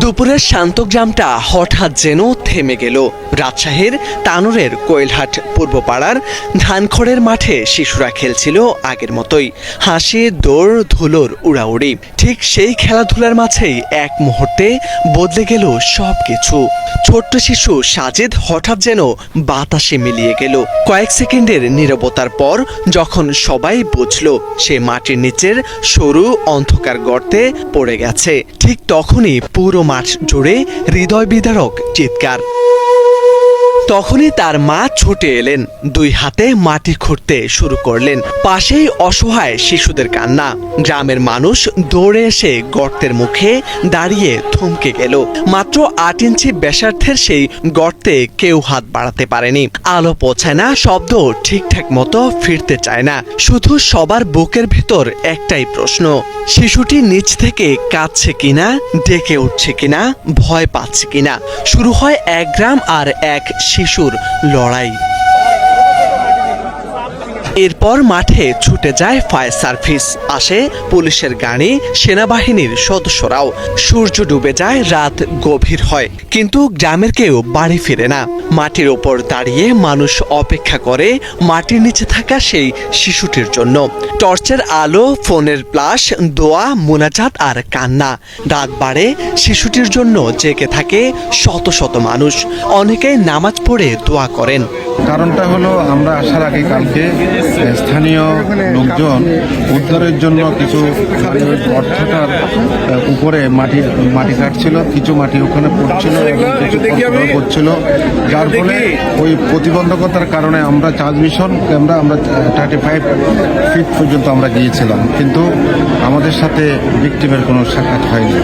দুপুরের শান্ত গ্রামটা হঠাৎ যেন থেমে গেল। রাজশাহীর তানোরের কোয়েলহাট পূর্বপাড়ার ধানখড়ের মাঠে শিশুরা খেলছিল আগের মতোই, হাসি, দৌড়, ধুলোর উড়াউড়ি। ঠিক সেই খেলাধুলার মাঝেই এক মুহূর্তে বদলে গেল সবকিছু। ছোট্ট শিশু সাজিদ হঠাৎ যেন বাতাসে মিলিয়ে গেল। কয়েক সেকেন্ডের নীরবতার পর যখন সবাই বুঝল সে মাটির নিচের সরু অন্ধকার গর্তে পড়ে গেছে, ঠিক তখনই পুরো মাঠ জুড়ে হৃদয় বিদারক চিৎকার। তখনই তার মা ছুটে এলেন, দুই হাতে মাটি খুঁড়তে শুরু করলেন। পাশেই অসহায় শিশুদের কান্না। গ্রামের মানুষ দৌড়ে এসে গর্তের মুখে দাঁড়িয়ে থমকে গেল। মাত্র ৮ ইঞ্চি ব্যাসার্ধের সেই গর্তে কেউ হাত বাড়াতে পারেনি। আলো পৌঁছায় না, শব্দ ঠিকঠাক মতো ফিরতে চায় না। শুধু সবার বুকের ভেতর একটাই প্রশ্ন, শিশুটি নিচ থেকে কাঁদছে কিনা, ডেকে উঠছে কিনা, ভয় পাচ্ছে কিনা। শুরু হয় এক গ্রাম আর এক শিশুর লড়াই। এরপর মাঠে ছুটে যায় ফায়ার সার্ভিস, আসে পুলিশের গাড়ি, সেনাবাহিনীর সদস্যরাও। সূর্য ডুবে যায়, রাত গভীর হয়, কিন্তু গ্রামের কেউ বাড়ি ফিরে না। মাটির ওপর দাঁড়িয়ে মানুষ অপেক্ষা করে মাটির নিচে থাকা সেই শিশুটির জন্য। টর্চের আলো, ফোনের ফ্ল্যাশ, দোয়া, মোনাজাত আর কান্না। রাত বাড়ে, শিশুটির জন্য জেগে থাকে শত শত মানুষ। অনেকেই নামাজ পড়ে দোয়া করেন। কারণটা হলো, আমরা আসার আগে কালকে স্থানীয় লোকজন উদ্ধারের জন্য কিছু অর্থটার উপরে মাটি কাটছিল, কিছু মাটি ওখানে পড়ছিল, কিছু করছিল, যার ফলে ওই প্রতিবন্ধকতার কারণে আমরা চার্জ মিশন আমরা 35 ফিট পর্যন্ত আমরা গিয়েছিলাম, কিন্তু আমাদের সাথে ভিকটিমের কোনো সাক্ষাৎ হয়নি।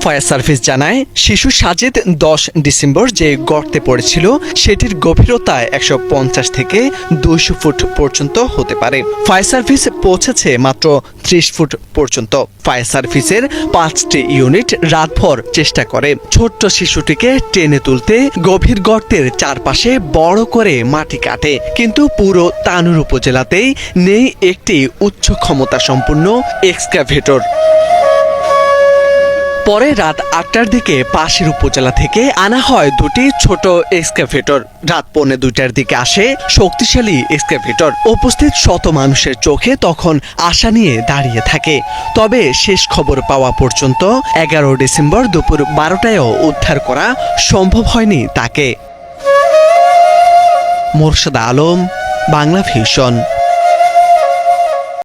ফায়ার সার্ভিস জানায়, শিশু সাজিদ 10 ডিসেম্বর যে গর্তে পড়েছিল সেটির গভীরতা 150 থেকে 200 ফুট পর্যন্ত হতে পারে। ফায়ার সার্ভিস পৌঁছেছে মাত্র 30 ফুট পর্যন্ত। ফায়ার সার্ভিসের 5টি ইউনিট রাতভর চেষ্টা করে ছোট্ট শিশুটিকে টেনে তুলতে। গভীর গর্তের চারপাশে বড় করে মাটি কাটে, কিন্তু পুরো তানোর উপজেলাতেই নেই একটি উচ্চ ক্ষমতা সম্পন্ন এক্সকাভেটর। পরে রাত 8টার দিকে পাশের উপজেলা থেকে আনা হয় দুটি ছোট এক্সকাভেটর। রাত 1:45টার দিকে আসে শক্তিশালী এক্সকাভেটর। উপস্থিত শত মানুষের চোখে তখন আশা নিয়ে দাঁড়িয়ে থাকে। তবে শেষ খবর পাওয়া পর্যন্ত 11 ডিসেম্বর দুপুর 12টায়ও উদ্ধার করা সম্ভব হয়নি তাকে। মোরশেদ আলম, বাংলা ভিশন।